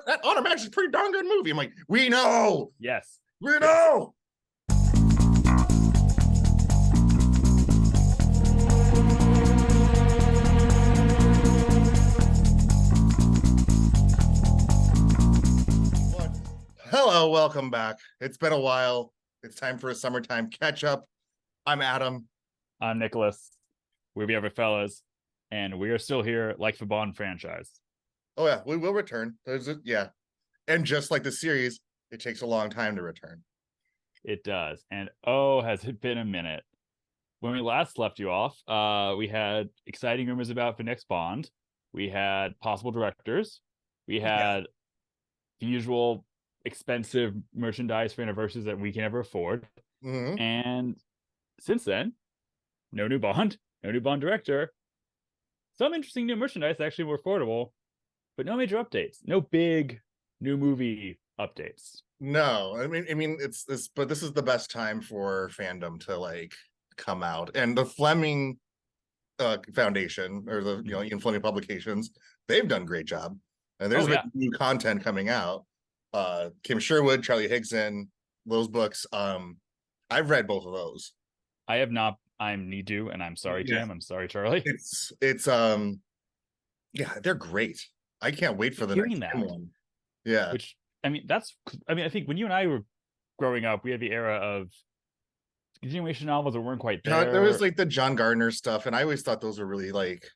that Automax is a pretty darn good movie. I'm like, we know. Yes. We know. Hello, welcome back. It's been a while. It's time for a summertime catch up. I'm Adam. I'm Nicholas. We're the other fellas, and we are still here like the Bond franchise. Oh yeah, we will return. Yeah. And just like the series, it takes a long time to return. It does. And oh, has it been a minute? When we last left you off, we had exciting rumors about the next Bond. We had possible directors. We had the usual expensive merchandise for anniversaries that we can never afford. Mm-hmm. And since then, no new Bond, no new Bond director. Some interesting new merchandise, actually more affordable, but no major updates. No big new movie updates. No, I mean, it's this, but this is the best time for fandom to like come out, and the Fleming Foundation, or the Ian Fleming Publications, they've done a great job, and there's new content coming out. Kim Sherwood, Charlie Higson, those books. I've read both of those. I have not. I need to, and I'm sorry, Tim. I'm sorry, Charlie. It's yeah, they're great. I can't wait for the next one. Yeah. Which, I mean, I think when you and I were growing up, we had the era of continuation novels that weren't quite there. There was like the John Gardner stuff, and I always thought those were really like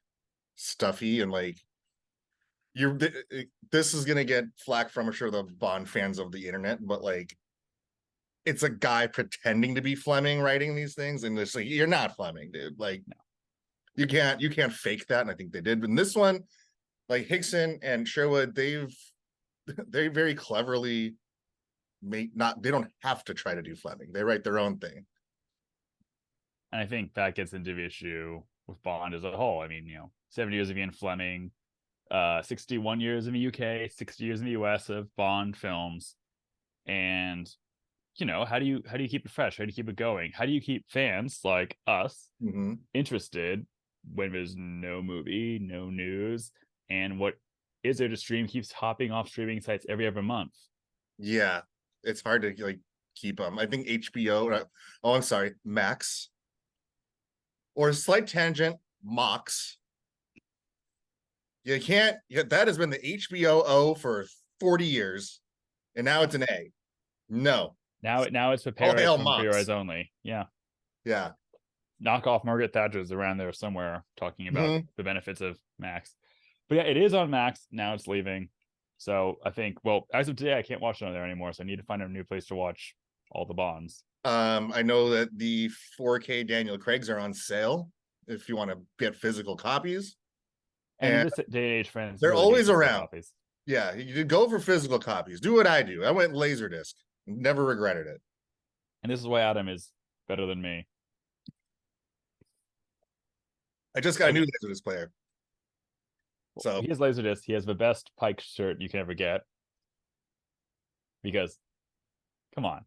stuffy and like this is gonna get flack from, I'm sure, the Bond fans of the internet, but like it's a guy pretending to be Fleming writing these things, and it's like, you're not Fleming, dude. Like, no. you can't fake that, and I think they did. But in this one, like Higson and Sherwood, they very cleverly they don't have to try to do Fleming. They write their own thing. And I think that gets into the issue with Bond as a whole. I mean, 70 years of Ian Fleming, 61 years in the UK, 60 years in the US of Bond films. And how do you keep it fresh? How do you keep it going? How do you keep fans like us interested when there's no movie, no news, and what is there to stream keeps hopping off streaming sites every other month? Yeah, it's hard to like keep them. I think HBO. Oh, I'm sorry, Max. Or a slight tangent, Mox. You can't. That has been the HBO O for 40 years, and now it's an A. No. Now it's for parents from For Your Eyes Only. Yeah. Knock off Margaret Thatcher's around there somewhere talking about the benefits of Max. But yeah, it is on Max. Now it's leaving. So I think, well, as of today, I can't watch it on there anymore. So I need to find a new place to watch all the Bonds. I know that the 4K Daniel Craigs are on sale if you want to get physical copies. And in this day and age, friends, they're really always around. Copies. Yeah, you go for physical copies. Do what I do. I went Laserdisc. Never regretted it. And this is why Adam is better than me. I just got a new Laserdisc player. So he has Laserdisc. He has the best Pike shirt you can ever get. Because, come on.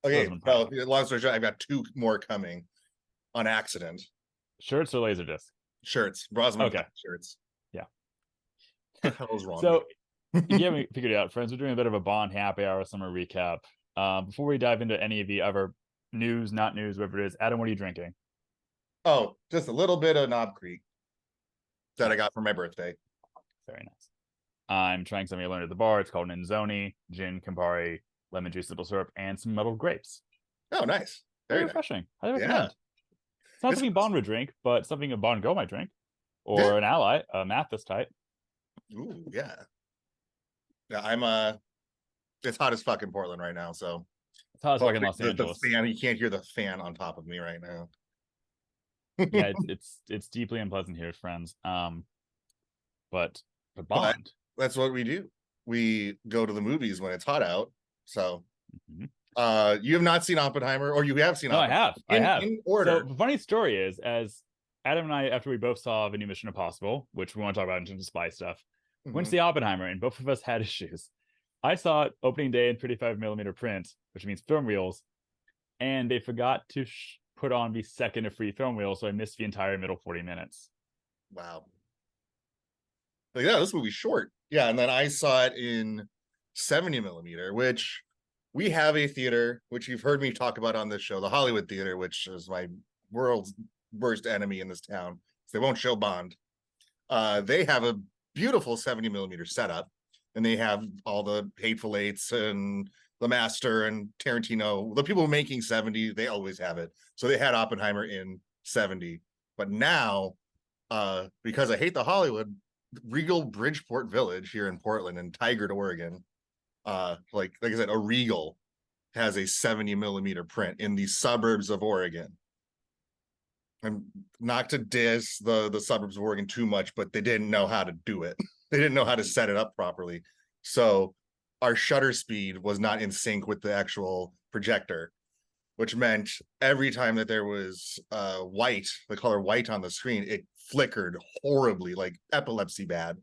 Okay, well, long story short, I've got 2 more coming on accident. Shirts or Laserdisc? Shirts. Rosamund shirts. Yeah. What the hell is wrong? So, if you haven't figured it out, friends, we're doing a bit of a Bond happy hour summer recap. Before we dive into any of the other news, not news, whatever it is, Adam, what are you drinking? Oh, just a little bit of Knob Creek that I got for my birthday. Very nice. I'm trying something I learned at the bar. It's called Nenzoni, gin, Campari, lemon juice, simple syrup, and some muddled grapes. Oh, nice. Very refreshing. Highly recommend. It's not something Bond would drink, but something a Bond girl might drink. Or an ally, a Mathis type. Ooh, yeah. Yeah, I'm it's hot as fuck in Portland right now, so it's hot as fuck in Los Angeles. The fan, you can't hear the fan on top of me right now. Yeah, it's deeply unpleasant here, friends. But Bond. That's what we do. We go to the movies when it's hot out. So you have not seen Oppenheimer, or you have seen Oppenheimer? I have. In order. So the funny story is, as Adam and I, after we both saw the new Mission Impossible, which we want to talk about in terms of spy stuff, went to see Oppenheimer, and both of us had issues. I saw it opening day in 35mm print, which means film reels, and they forgot to put on the second of free film reel, so I missed the entire middle 40 minutes. Wow. Like, yeah, this movie's short. Yeah, and then I saw it in 70 millimeter, which we have a theater, which you've heard me talk about on this show, the Hollywood Theater, which is my world's worst enemy in this town. They won't show Bond. They have a beautiful 70 millimeter setup, and they have all the Hateful Eights and the Master and Tarantino. The people making 70, they always have it. So they had Oppenheimer in 70. But now, because I hate the Hollywood, Regal Bridgeport Village here in Portland and Tigard, Oregon, like I said, a Regal has a 70 millimeter print in the suburbs of Oregon. I'm not to diss the suburbs of Oregon too much, but they didn't know how to do it. They didn't know how to set it up properly. So our shutter speed was not in sync with the actual projector, which meant every time that there was white, the color white on the screen, it flickered horribly, like epilepsy bad.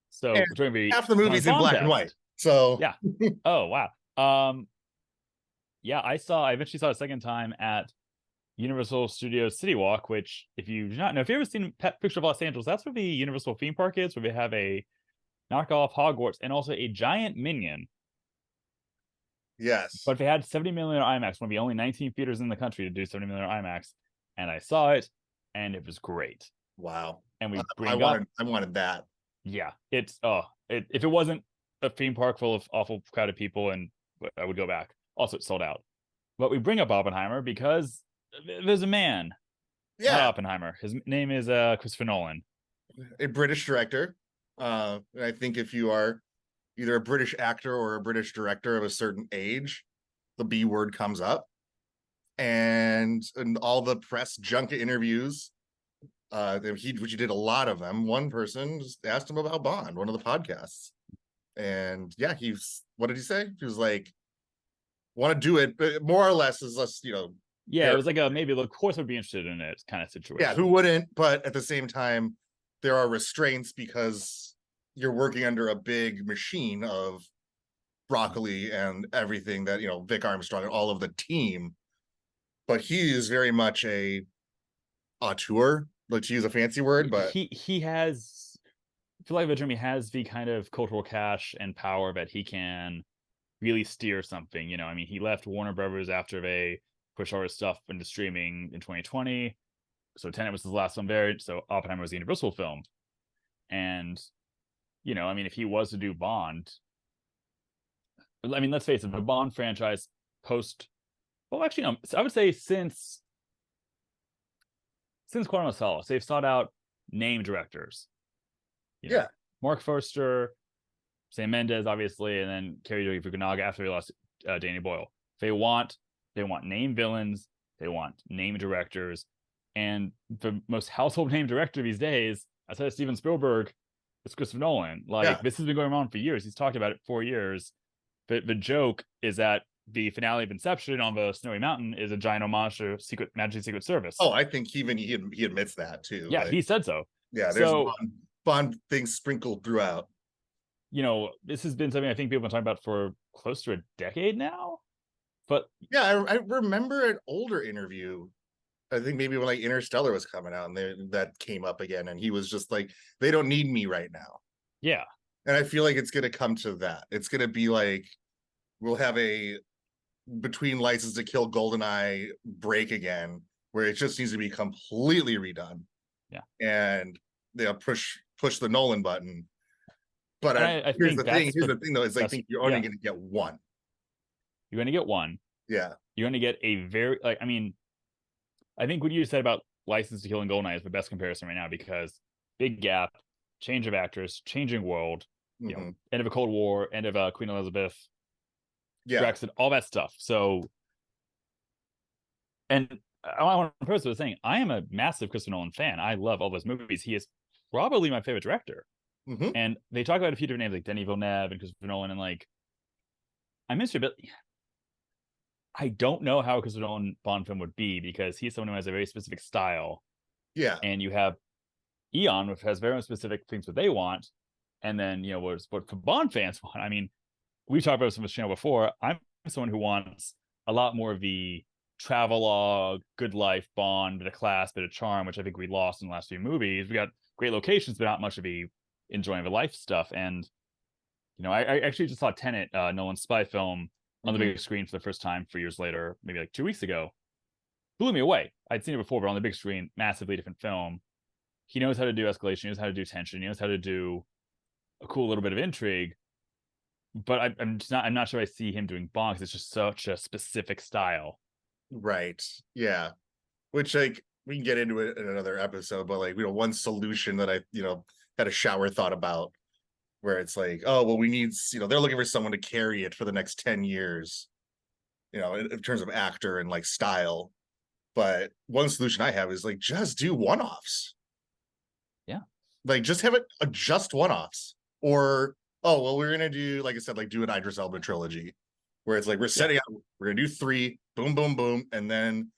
So And we're talking about half the movie's in black and white. So yeah. Oh wow. Yeah, I eventually saw it a second time at Universal Studios City Walk, which, if you do not know, if you've ever seen Picture of Los Angeles, that's where the Universal theme park is, where they have a knockoff Hogwarts and also a giant Minion. yes. But they had 70 millimeter IMAX, one of the only 19 theaters in the country to do 70 millimeter IMAX, and I saw it, and it was great. Wow. And we I wanted that. Yeah, if it wasn't a theme park full of awful crowded people, and I would go back. Also, it sold out. But we bring up Oppenheimer because there's a man. Yeah. Not Oppenheimer. His name is Christopher Nolan. A British director. I think if you are either a British actor or a British director of a certain age, the B word comes up. And in all the press junket interviews, which he did a lot of them, one person just asked him about Bond, one of the podcasts. And yeah, what did he say? He was like, want to do it, but more or less is less, yeah, it was like maybe of course would be interested in it kind of situation. Yeah, who wouldn't? But at the same time, there are restraints because you're working under a big machine of Broccoli and everything that, Vic Armstrong and all of the team. But he is very much a auteur, to use a fancy word, but he has, for lack of a term, he has the kind of cultural cash and power that he can really steer something. I mean, he left Warner Brothers after they pushed all his stuff into streaming in 2020. So Tenet was his last one there. So Oppenheimer was the Universal film. And, I mean, if he was to do Bond, I mean, let's face it, the Bond franchise well, actually, no, I would say since Quantum of Solace, they've sought out name directors. Yeah. Mark Forster, Sam Mendes, obviously, and then Cary Fukunaga after they lost Danny Boyle. They want name villains, they want name directors, and the most household name director these days, outside of Steven Spielberg, is Christopher Nolan. This has been going on for years. He's talked about it for 4 years. The joke is that the finale of Inception on the Snowy Mountain is a giant homage to Majesty's Secret Service. Oh, I think he admits that too. Yeah, he said so. Yeah, there's Bond things sprinkled throughout. This has been something I think people have been talking about for close to a decade now. But yeah, I remember an older interview. I think maybe when like Interstellar was coming out, and that came up again, and he was just like, "They don't need me right now." Yeah, and I feel like it's gonna come to that. It's gonna be like we'll have a between License to Kill GoldenEye break again, where it just needs to be completely redone. Yeah, and they'll push the Nolan button. But here's the thing. Here's the thing, though, is I think you're only going to get one. You're going to get one. Yeah. You're going to get a very I mean, I think what you said about License to Kill and GoldenEye is the best comparison right now, because big gap, change of actors, changing world, end of a Cold War, end of Queen Elizabeth, Brexit, all that stuff. So, and I want to preface with saying I am a massive Christopher Nolan fan. I love all those movies. He is probably my favorite director. And they talk about a few different names like Denis Villeneuve and Christopher Nolan, and I'm interested, but I don't know how a Christopher Nolan Bond film would be, because he's someone who has a very specific style. Yeah. And you have Eon, which has very specific things that they want, and then what Bond fans want. I mean, we've talked about this on the channel before. I'm someone who wants a lot more of the travelogue, good life Bond, bit of class, bit of charm, which I think we lost in the last few movies. We got great locations, but not much of the enjoying the life stuff. And I actually just saw Tenet, Nolan's spy film, on the Mhm. big screen for the first time 4 years later, maybe like 2 weeks ago. Blew me away. I'd seen it before, but on the big screen, massively different film. He knows how to do escalation, he knows how to do tension, he knows how to do a cool little bit of intrigue. But I'm not sure I see him doing Bond because it's just such a specific style. Right. Yeah. Which like we can get into it in another episode, but like one solution that I had a shower thought about where it's like, oh well, we need they're looking for someone to carry it for the next 10 years, in terms of actor and like style. But one solution I have is like just do one-offs. Yeah. Like just have it just one-offs. Or oh well, we're gonna do, like I said, like do an Idris Elba trilogy where it's like we're setting up, we're gonna do 3, boom, boom, boom, and then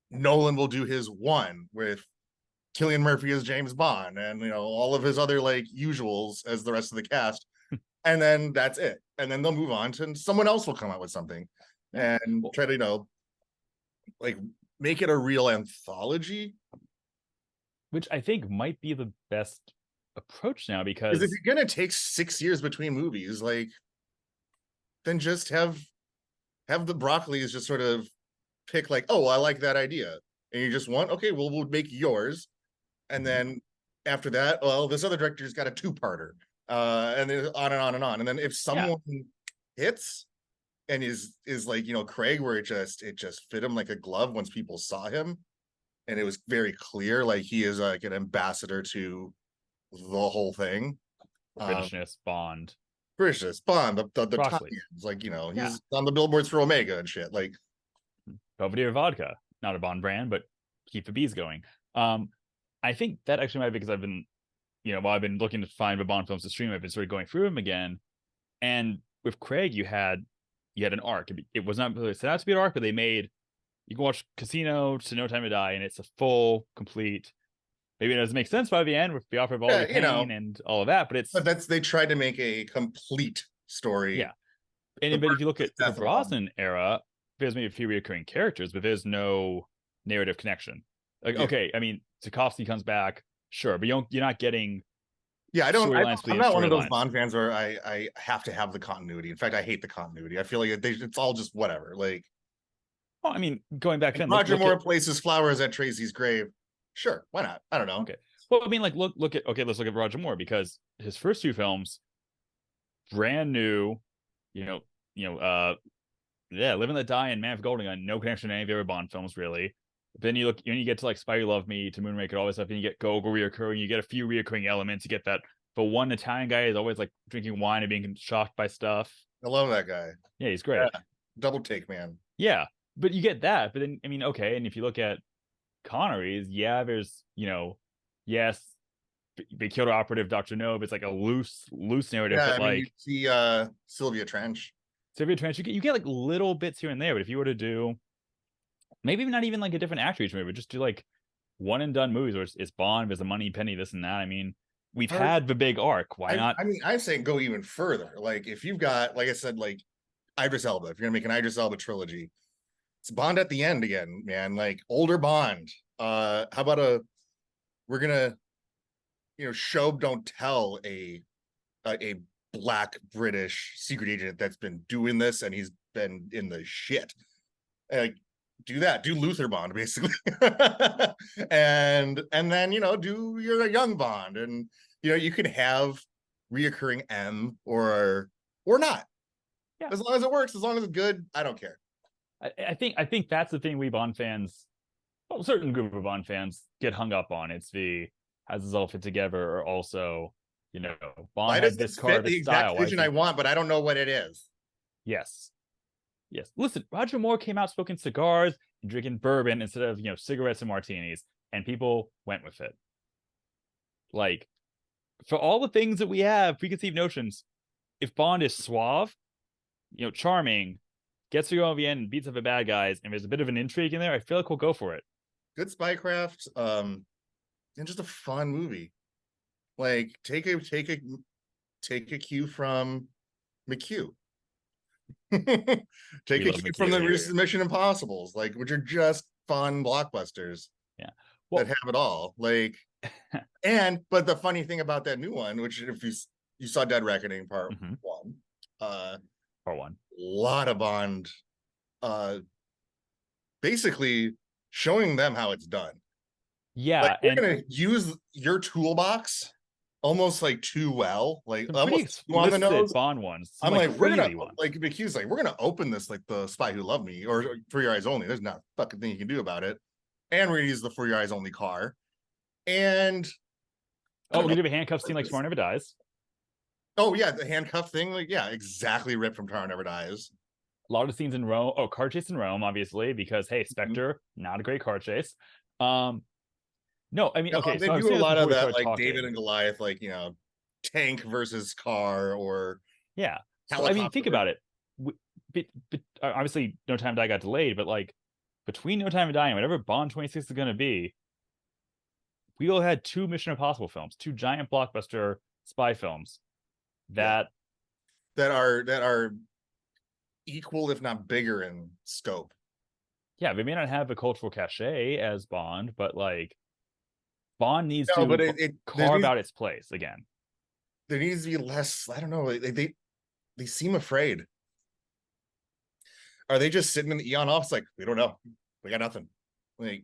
Nolan will do his one with Cillian Murphy as James Bond and all of his other like usuals as the rest of the cast. And then that's it. And then they'll move on to someone else will come out with something and try to, like make it a real anthology. Which I think might be the best approach now Because if because you're gonna take 6 years between movies, like then just have the Broccoli's just sort of pick like, oh, I like that idea. And you just want, okay, well, we'll make yours. And then after that, well, this other director's got a 2-parter. And then on and on and on. And then if someone hits and is like, Craig, where it just fit him like a glove once people saw him. And it was very clear, like he is like an ambassador to the whole thing. Britishness, Bond. Britishness, Bond, the Broccoli. tie-ins, like he's on the billboards for Omega and shit. Like Belvedere vodka, not a Bond brand, but keep the bees going. I think that actually might be because I've been, while I've been looking to find the Bond films to stream, I've been sort of going through them again. And with Craig, you had an arc. It was not really set out to be an arc, but they made, you can watch Casino to No Time to Die, and it's a full, complete. Maybe it doesn't make sense by the end with the offer of all the pain and all of that, but they tried to make a complete story. Yeah. But if you look at the Brosnan era, there's maybe a few recurring characters, but there's no narrative connection. Like, okay, I mean, Tarkovsky comes back, sure, but you're not getting. Yeah, I'm not one of those Bond fans where I have to have the continuity. In fact, I hate the continuity. I feel like it's all just whatever. Like, well, I mean, going back then, Roger Moore places flowers at Tracy's grave. Sure, why not? I don't know. Okay, well, I mean, like, let's look at Roger Moore, because his first 2 films, brand new, Live and Let Die and Man of Golden Gun, no connection to any of the other Bond films really. But then you get to like Spy You Love Me, to Moonraker, all this stuff, and you get Gogol reoccurring, you get a few reoccurring elements, you get that the one Italian guy is always like drinking wine and being shocked by stuff. I love that guy. Yeah, he's great. Yeah. Double take, man. Yeah, but you get that. But then, I mean, okay, and if you look at Connery's, there's, yes, they killed operative Dr. No, but it's like a loose narrative. Yeah, but like you see Sylvia Trench. Sylvia Trench, you get like little bits here and there. But if you were to do maybe not even like a different actor each movie, but just do like one and done movies where it's Bond, there's a Money Penny, this and that. I mean, we've had the big arc. Why not? I mean, I say go even further. Like if you've got, like I said, like Idris Elba, if you're gonna make an Idris Elba trilogy, it's Bond at the end again, man. Like older Bond. How about we're gonna, show don't tell a black British secret agent that's been doing this and he's been in the shit. Like do that, do Luther Bond basically. and then do your young Bond, and you can have reoccurring M or not. Yeah. As long as it works, as long as it's good, I don't care. I think that's the thing we Bond fans, well, a certain group of Bond fans get hung up on. It's how does this all fit together, or also, Bond has this card, the exact vision I want, but I don't know what it is. Yes. Listen, Roger Moore came out smoking cigars and drinking bourbon instead of cigarettes and martinis, and people went with it. Like, for all the things that we have preconceived notions, if Bond is suave, charming, gets to go over the end and beats up the bad guys, and there's a bit of an intrigue in there, I feel like we'll go for it. Good spycraft, and just a fun movie. Like take a cue from McHugh. Take a cue from the Mission Impossibles, like, which are just fun blockbusters. Yeah, that have it all. Like, but the funny thing about that new one, which if you saw Dead Reckoning Part Mhm. 1. Part 1. Lot of Bond basically showing them how it's done. Yeah, Like, we're and gonna use your toolbox almost like too well, like some pretty almost too on the nose. explicit Bond ones. Some I'm like, we're gonna crazy ones. like McHugh's like, we're gonna open this like the Spy Who Loved Me or For Your Eyes Only. There's not a fucking thing you can do about it. And we're gonna use the For Your Eyes Only car. And Oh, we're gonna do a handcuff scene like Tomorrow Never Dies. oh yeah, the handcuff thing, like yeah, exactly ripped from Tomorrow Never Dies. A lot of scenes in Rome. Oh, car chase in Rome, obviously, because hey, Spectre, not a great car chase. No, I mean, Yeah, okay, they so I was do a saying this lot before of we that, started like talking. David and Goliath, like tank versus car or Yeah. So I helicopter. mean, think about it. Obviously, No Time to Die got delayed, but like between No Time to Die and whatever Bond 26 is going to be, we all had 2 Mission Impossible films, 2 giant blockbuster spy films that that are equal, if not bigger, in scope. yeah, they may not have a cultural cachet as Bond, but like Bond needs No, to but it carve out its place again. There needs to be less. I don't know. They seem afraid. Are they just sitting in the Eon office like, we don't know, we got nothing? Like,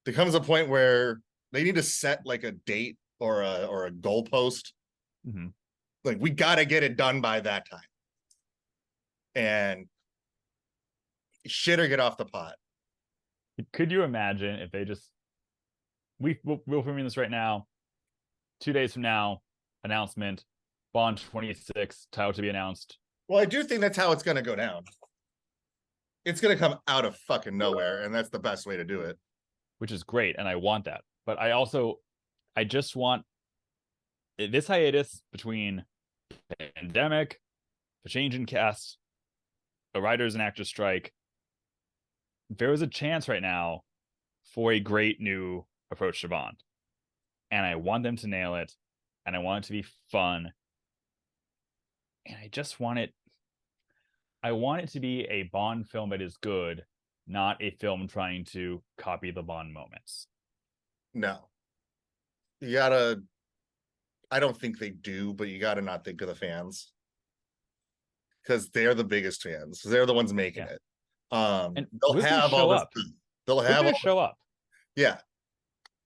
there comes a point where they need to set like a date or a goalpost. Mm-hmm. Like, we got to get it done by that time, and shit or get off the pot. Could you imagine if they just we'll filming this right now, 2 days from now, announcement, Bond 26 title to be announced. Well, I do think that's how it's going to go down. It's going to come out of fucking nowhere, and that's the best way to do it. Which is great, and I want that. But I just want this hiatus between pandemic, the change in cast, the writers and actors strike. There is a chance right now for a great new approach to Bond. And I want them to nail it, and I want it to be fun. And I just want it to be a Bond film that is good, not a film trying to copy the Bond moments. No. You gotta, I don't think they do, but you gotta not think of the fans. Because they're the biggest fans. They're the ones making it. And they'll have all this. They'll have all show up. Yeah.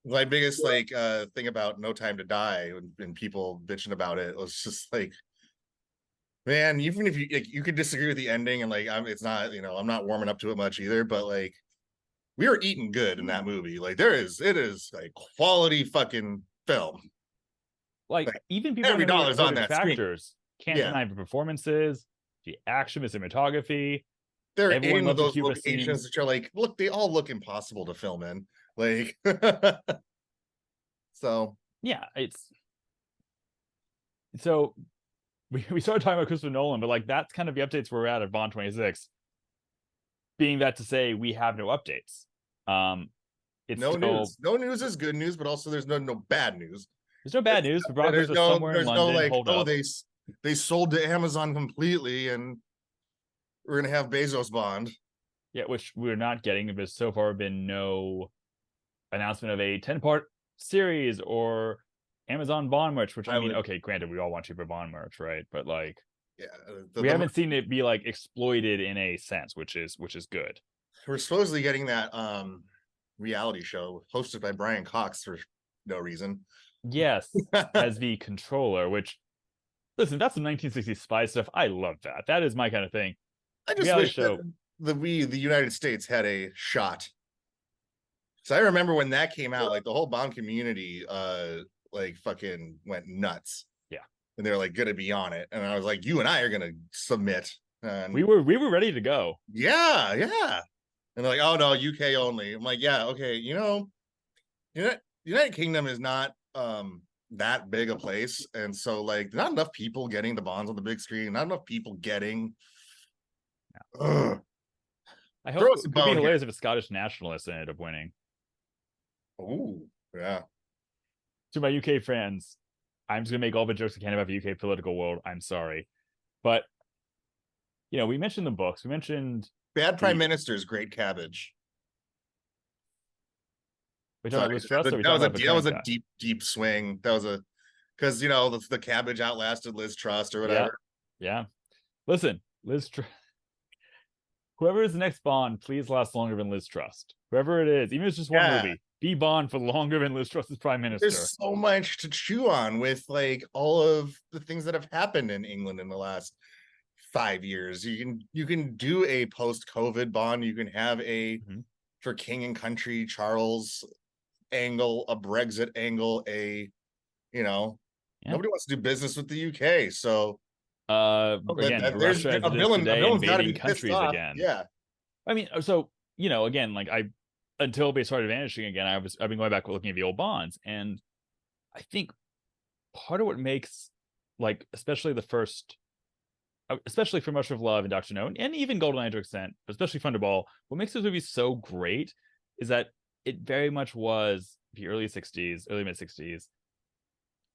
My biggest thing about No Time to Die and people bitching about it was just like, man, even if you could disagree with the ending and like it's not, I'm not warming up to it much either, but like we were eating good in that movie. Like it is like quality fucking film. Like even people every dollar's on that factors can't deny the performances, the action, the cinematography. They're in those locations that you're like, look, they all look impossible to film in. Like so yeah, so we started talking about Christopher Nolan, but like that's kind of the updates we're at Bond 26. Being that to say we have no updates. It's news. No news is good news, but also there's no bad news. There's no bad news. There's somewhere in London. They sold to Amazon completely, and we're gonna have Bezos Bond. Yeah, which we're not getting because so far been no announcement of a 10-part series or Amazon Bond merch. Which I mean, okay, granted, we all want cheaper Bond merch, right? But like, yeah, we haven't seen it be like exploited in a sense, which is good. We're supposedly getting that reality show hosted by Brian Cox for no reason. Yes, as the controller, which listen, that's some 1960s spy stuff. I love that. That is my kind of thing. I just wish that the United States had a shot. So I remember when that came out, like the whole Bond community like fucking went nuts. Yeah. And they're like gonna be on it. And I was like, you and I are gonna submit. And we were ready to go. Yeah. And they're like, oh no, UK only. I'm like, yeah, okay, United Kingdom is not that big a place, and so like not enough people getting the Bonds on the big screen, not enough people getting I hope it would be hilarious if a Scottish nationalist ended up winning. Oh yeah. To my UK fans, I'm just gonna make all the jokes I can about the UK political world. I'm sorry, but we mentioned the books. We mentioned bad prime ministers, great cabbage. That was a deep swing. because you know the cabbage outlasted Liz Truss or Yeah, whatever. yeah. Listen, whoever is the next Bond, please last longer than Liz Trust. Whoever it is, even if it's just one Yeah. movie, be Bond for longer than Liz Truss as Prime Minister. There's so much to chew on with like all of the things that have happened in England in the last 5 years. You can do a post-COVID Bond. You can have a Mhm. for King and Country Charles angle, a Brexit angle, Yeah. nobody wants to do business with the UK. So Again, there's Russia as a it is today, villain's got to invading be pissed countries off. again. Yeah. I mean, so again, like until they started vanishing again, I've been going back looking at the old Bonds, and I think part of what makes, like, especially the first, especially for Much of Love and Doctor No, and even GoldenEye to an extent, but especially Thunderball, what makes this movie so great is that it very much was the early '60s, early mid '60s.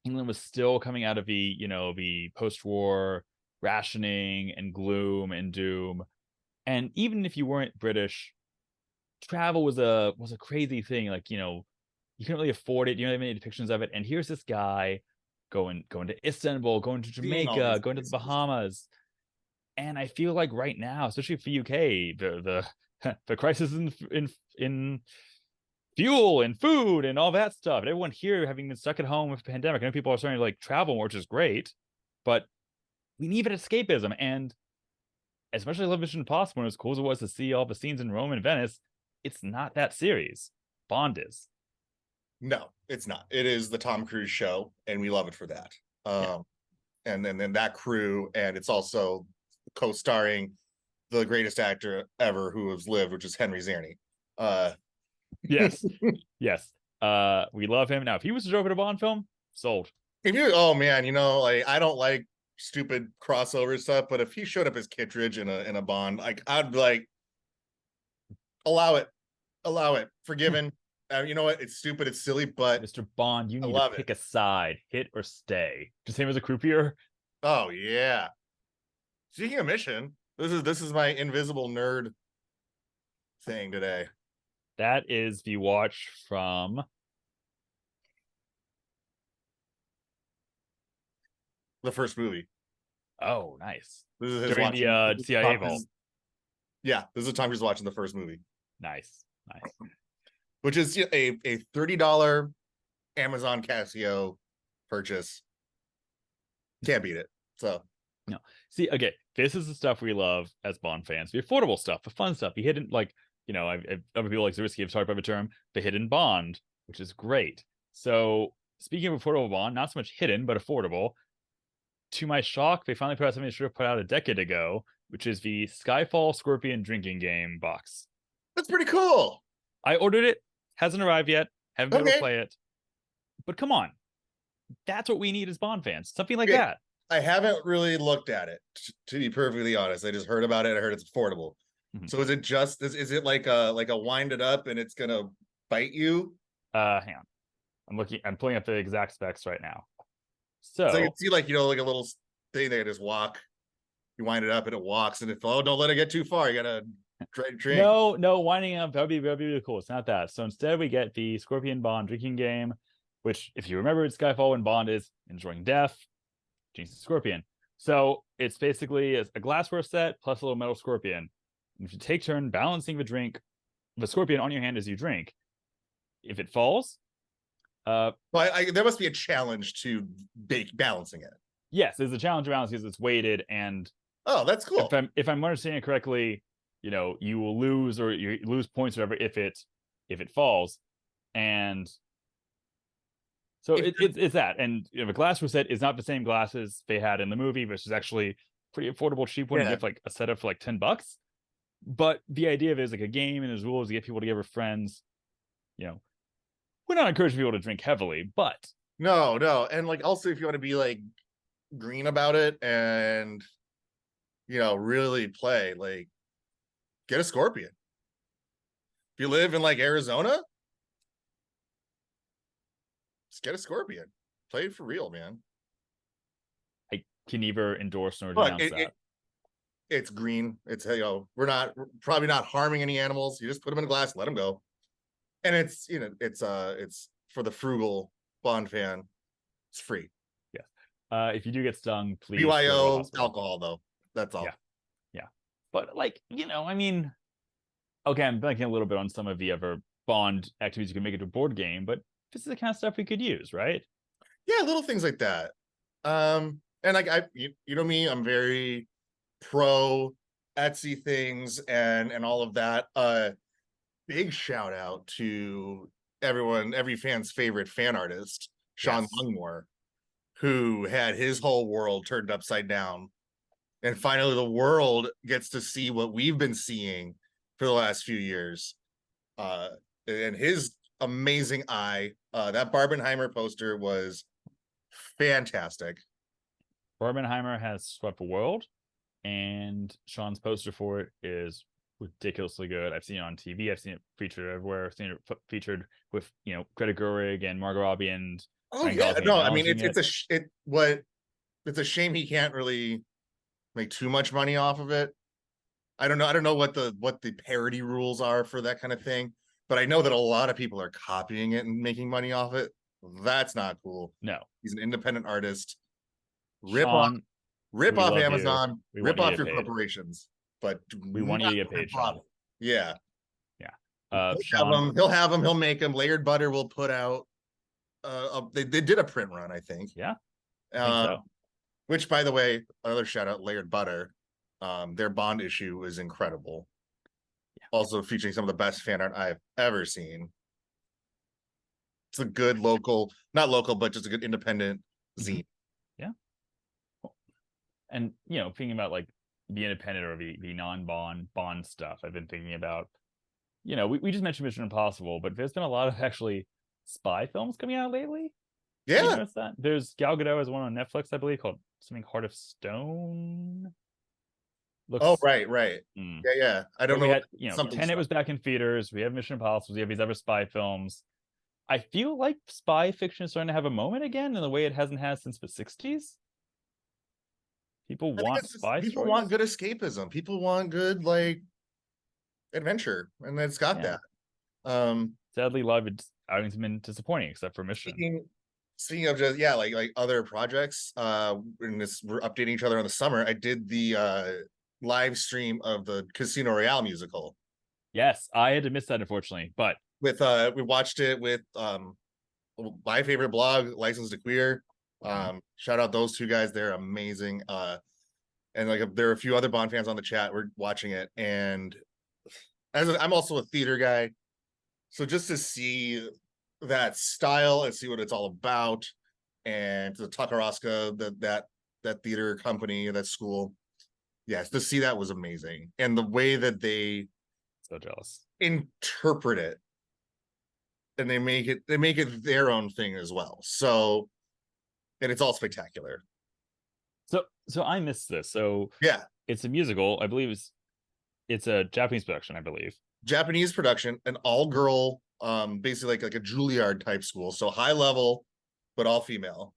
England was still coming out of the post-war rationing and gloom and doom, and even if you weren't British, travel was a crazy thing. Like, you couldn't really afford it. You don't have any depictions of it. And here's this guy going to Istanbul, going to Seeing all Jamaica, these going to the places. Bahamas. And I feel like right now, especially for UK, the crisis in fuel and food and all that stuff, and everyone here having been stuck at home with the pandemic. I know people are starting to like travel more, which is great, but we need an escapism. And as much as I love Mission Impossible, and as cool as it was to see all the scenes in Rome and Venice, it's not that series. Bond is. No, it's not. It is the Tom Cruise show, and we love it for that. Yeah. And then that crew, and it's also co-starring the greatest actor ever who has lived, which is Henry Czerny. Yes. Yes. We love him. Now, if he was to show up in a Bond film, sold. If you, oh man, like I don't like stupid crossover stuff, but if he showed up as Kittredge in a Bond, like I'd be like, allow it, forgiven. You know what? It's stupid, it's silly, but Mr. Bond, you I need to love it. pick a side, hit or stay. Just same as a croupier. Oh yeah. Speaking of mission, this is my invisible nerd thing today. That is the watch from The first movie. Oh, nice. This is his During watching. the CIA vault. Yeah, this is Tom Cruise watching the first movie, Nice. Nice. which is a $30 Amazon Casio purchase. Can't beat it. So No. See, okay, this is the stuff we love as Bond fans. The affordable stuff, the fun stuff, the hidden, like, other people like Zersky have talked about the term, the hidden Bond, which is great. So, speaking of affordable Bond, not so much hidden, but affordable, to my shock, they finally put out something they should have put out a decade ago, which is the Skyfall Scorpion drinking game box. that's pretty cool. I ordered it, hasn't arrived yet, haven't been able to Okay. play it. But come on, that's what we need as Bond fans. Something like Yeah. that. I haven't really looked at it, to be perfectly honest. I just heard about it. I heard it's affordable. Mhm. So is it like a wind it up and it's gonna bite you? Hang on. I'm pulling up the exact specs right now. So I can see like like a little thing they just walk. You wind it up and it walks, and if don't let it get too far, you gotta drink. no winding up, that'd be really cool. It's not that. So instead we get the Scorpion Bond drinking game, which, if you remember, it's Skyfall when Bond is enjoying death, Jesus Scorpion. So it's basically a glassware set plus a little metal scorpion. And if you take turn balancing the scorpion on your hand as you drink, if it falls, But there must be a challenge to balancing it. yes, there's a challenge balance because it's weighted, and Oh, that's cool. if I'm understanding it correctly, you will lose, or you lose points or whatever if it falls. And so it's that. And the glassware set is not the same glasses they had in the movie, which is actually pretty affordable, cheap one. You get like a setup for like $10. But the idea of it is like a game, and there's rules to get people together, friends. We're not encouraging people to drink heavily, but No, and like also if you want to be like green about it and really play, like get a scorpion. If you live in like Arizona, just get a scorpion. Play it for real, man. I can neither endorse nor Look, denounce that. it's green. It's we're probably not harming any animals. You just put them in a glass, let them go. And it's for the frugal Bond fan. It's free. If you do get stung, please go to a BYO hospital. alcohol though. That's all. Yeah, yeah. But like, I mean, okay, I'm blanking a little bit on some of the other Bond activities you can make into a board game, but this is the kind of stuff we could use, right? Yeah, little things like that. And like you know me, I'm very pro Etsy things and all of that. Big shout out to every fan's favorite fan artist, Sean Yes. Longmore, who had his whole world turned upside down. And finally the world gets to see what we've been seeing for the last few years. And his amazing eye. That Barbenheimer poster was fantastic. Barbenheimer has swept the world, and Sean's poster for it is ridiculously good. I've seen it on TV. I've seen it featured everywhere. I've seen it featured with Greta Gerwig and Margot Robbie and Oh Ryan yeah, Gosling no, I mean acknowledging it. it's a shame he can't really make too much money off of it. I don't know what the parody rules are for that kind of thing, but I know that a lot of people are copying it and making money off it. That's not cool. No, He's an independent artist. Sean, Rip we off love you. Amazon, We want rip you to off get your paid. corporations, but do We want you not to get paid, rip Sean. off. Yeah. Yeah. Sean, he'll make them. Layered Butter will put out they did a print run, I think. Yeah, I think so. Which, by the way, another shout out, Layered Butter. Their Bond issue is incredible. Yeah. Also featuring some of the best fan art I've ever seen. It's a good local, not local, but just a good independent zine. Yeah. And thinking about like the independent or the non-Bond stuff, I've been thinking about. We just mentioned Mission Impossible, but there's been a lot of actually spy films coming out lately. Have you Yeah. noticed that? There's Gal Gadot has one on Netflix, I believe, called something Heart of Stone. Looks. Oh, right. Mm. Yeah. I don't But we know. had, Something Tenet was back in theaters. We have Mission Impossible. We have these other spy films. I feel like spy fiction is starting to have a moment again in the way it hasn't had since the 60s. People want spy people stories. want good escapism. People want good like adventure, and it's got Yeah. that. Sadly, a lot of it's been disappointing, except for Mission. Speaking of just like other projects, in this we're updating each other on the summer. I did the live stream of the Casino Royale musical. Yes, I had to miss that unfortunately, but With we watched it with my favorite blog, Licensed to Queer. Shout out those two guys, they're amazing. And like there are a few other Bond fans on the chat. We're watching it, and I'm also a theater guy, so just to see that style and see what it's all about, and the Takaraska, that theater company, that school, yes, to see that was amazing, and the way that they so jealous interpret it, and they make it their own thing as well. So, and it's all spectacular. So I missed this. So Yeah, it's a musical. I believe it's a Japanese production. I believe Japanese production, an all girl, basically like a Juilliard type school, so high level, but all female.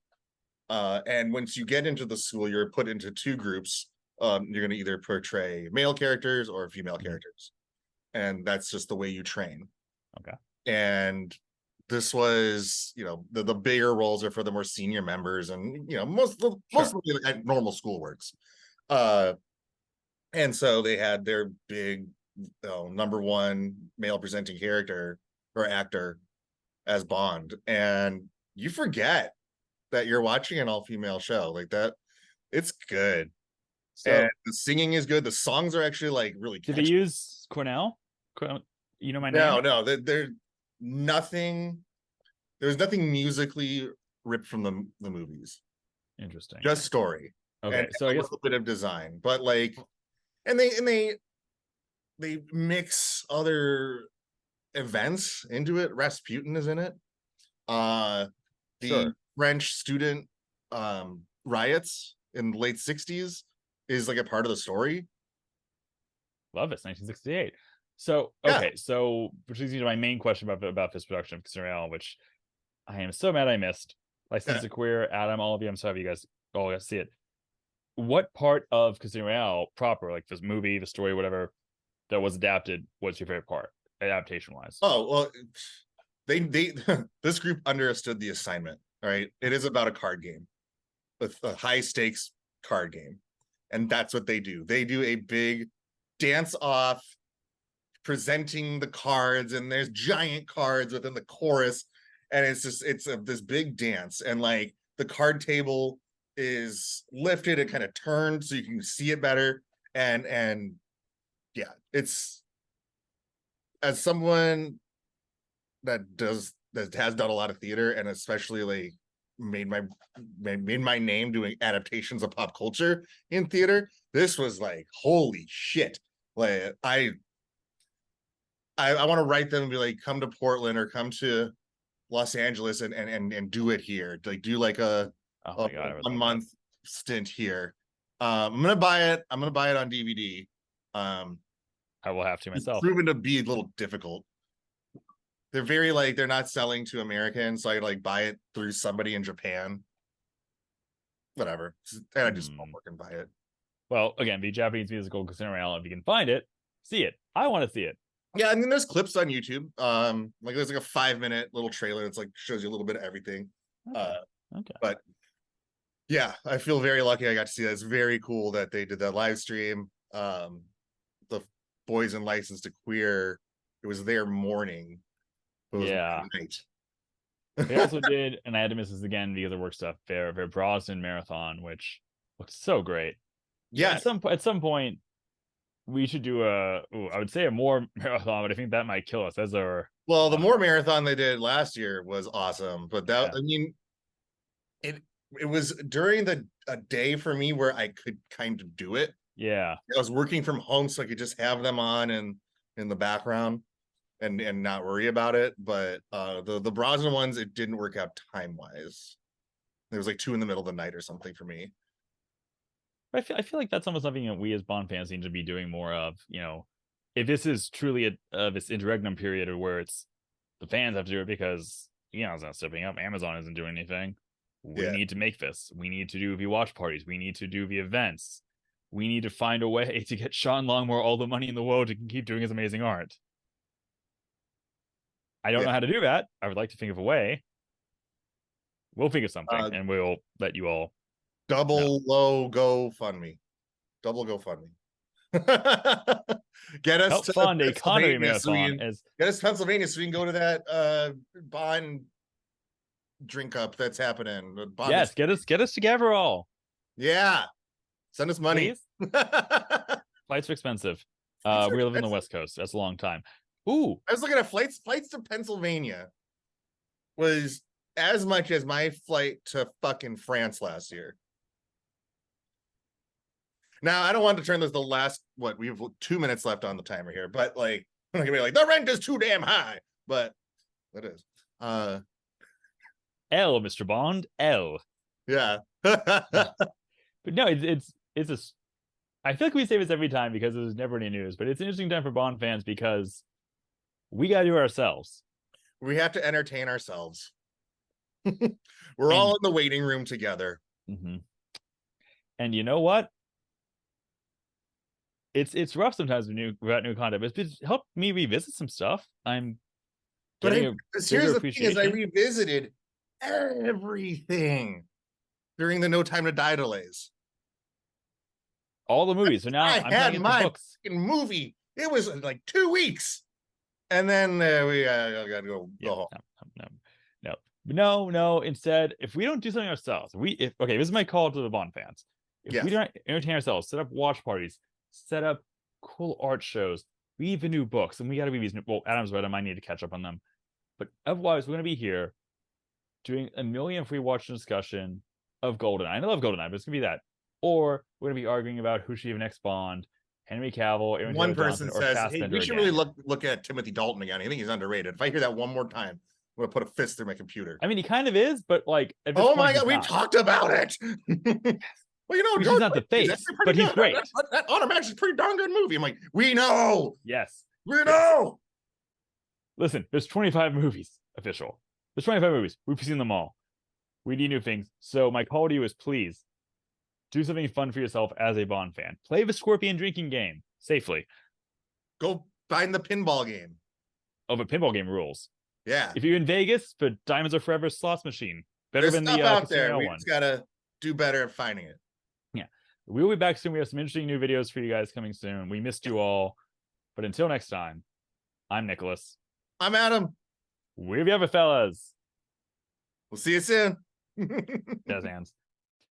And once you get into the school, you're put into two groups. You're going to either portray male characters or female characters, and that's just the way you train. Okay. And this was, the bigger roles are for the more senior members, and mostly like normal school works. And so they had their big number one male presenting character or actor as Bond, and you forget that you're watching an all-female show like that. It's good. So, and the singing is good. The songs are actually like really catchy. Did they use Cornell? You know my name? No, there's nothing. There's nothing musically ripped from the movies. Interesting. Just story. Okay, and so I guess a little bit of design, but like, and they mix other events into it. Rasputin is in it. The French student riots in the late 60s is like a part of the story. Love it. 1968. So okay, so which leads me to my main question about this production of Casino Royale, which I am so mad I missed. Licensed to Queer, Adam, all of you, I'm sorry you guys all got to see it. What part of Casino Royale proper, like this movie, the story, whatever, that was adapted, what's your favorite part, adaptation wise? Oh, well, they this group understood the assignment. All right, it is about a card game, a high stakes card game. And that's what they do. They do a big dance off presenting the cards, and there's giant cards within the chorus, and it's this big dance, and like the card table is lifted and kind of turned so you can see it better, and yeah, it's, as someone that has done a lot of theater, and especially like made my name doing adaptations of pop culture in theater, this was like, holy shit. Like I want to write them and be like, come to Portland or come to Los Angeles and do it here. Like do like a 1 month stint here. I'm gonna buy it. I'm gonna buy it on DVD. I will have to myself. It's proven to be a little difficult. They're very like, they're not selling to Americans, so I like buy it through somebody in Japan. Whatever. And I just won't work and buy it. Well, again, the Japanese musical Casino Royale, if you can find it, see it. I want to see it. Yeah, I mean, there's clips on YouTube. Like there's like a 5-minute little trailer that's like shows you a little bit of everything. Okay. But yeah, I feel very lucky I got to see that. It's very cool that they did that live stream. The Boys and License to Queer, it was their morning. It was night. They also did, and I had to miss this again because of work stuff, their Brosnan marathon, which looks so great. Yeah. At some point, we should do I would say a more marathon, but I think that might kill us. Well, the more marathon they did last year was awesome, but that, I mean, it was during a day for me where I could kind of do it. Yeah, I was working from home, so I could just have them on and in the background and not worry about it. But the Brosnan ones, it didn't work out time wise. There was like 2 in the middle of the night or something for me. I feel like that's almost something that we as Bond fans need to be doing more of. You know, if this is truly this interregnum period where it's the fans have to do it because it's not stepping up, Amazon isn't doing anything. We need to make this. We need to do the watch parties. We need to do the events. We need to find a way to get Sean Longmore all the money in the world to keep doing his amazing art. I don't know how to do that. I would like to think of a way. We'll think of something, and we'll let you all. Double GoFundMe. Get us to fund a Connery marathon. Get us to Pennsylvania so we can go to that Bond drink up that's happening. Yes, get us to Gaverall. Yeah, send us money. Flights are expensive. We live on the West Coast. That's a long time. Ooh, I was looking at flights to Pennsylvania was as much as my flight to fucking France last year. Now, I don't want to turn this the last, we have 2 minutes left on the timer here, but like, I'm gonna be like, the rent is too damn high, but it is. L, Mr. Bond, L. Yeah. But no, it's I feel like we say this every time because there's never any news, but it's an interesting time for Bond fans because we gotta do it ourselves. We have to entertain ourselves. We're all in the waiting room together. Mm-hmm. And you know what? It's rough sometimes without new content, but it's helped me revisit some stuff. Here's the thing is, I revisited everything during the No Time to Die delays. All the movies. So now I had my movie. It was like 2 weeks, and then we got to go home. No. Instead, if we don't do something ourselves, this is my call to the Bond fans. If we don't entertain ourselves, set up watch parties, set up cool art shows, read the new books, and we got to read these. Well, Adam's read them. I need to catch up on them. But otherwise, we're going to be here doing a million free watch discussion of GoldenEye. I love GoldenEye, but it's going to be that. Or we're going to be arguing about who should be the next Bond, Henry Cavill, Aaron One person Johnson, says, hey, we should really look at Timothy Dalton again. I think he's underrated. If I hear that one more time, I'm going to put a fist through my computer. I mean, he kind of is, but like... Oh my God, we talked about it! Well, he's not the face, but he's great. That Automax is a pretty darn good movie. I'm like, we know! Yes. We know! Listen, there's 25 movies official. There's 25 movies. We've seen them all. We need new things. So my call to you is please do something fun for yourself as a Bond fan. Play the Scorpion drinking game safely. Go find the pinball game. Oh, but pinball game rules. Yeah. If you're in Vegas, the Diamonds Are Forever slots machine. Better than the out there. Casino We one. just gotta do better at finding it. We'll be back soon. We have some interesting new videos for you guys coming soon. We missed you all. But until next time, I'm Nicholas. I'm Adam. We have it, fellas. We'll see you soon. Jazz hands.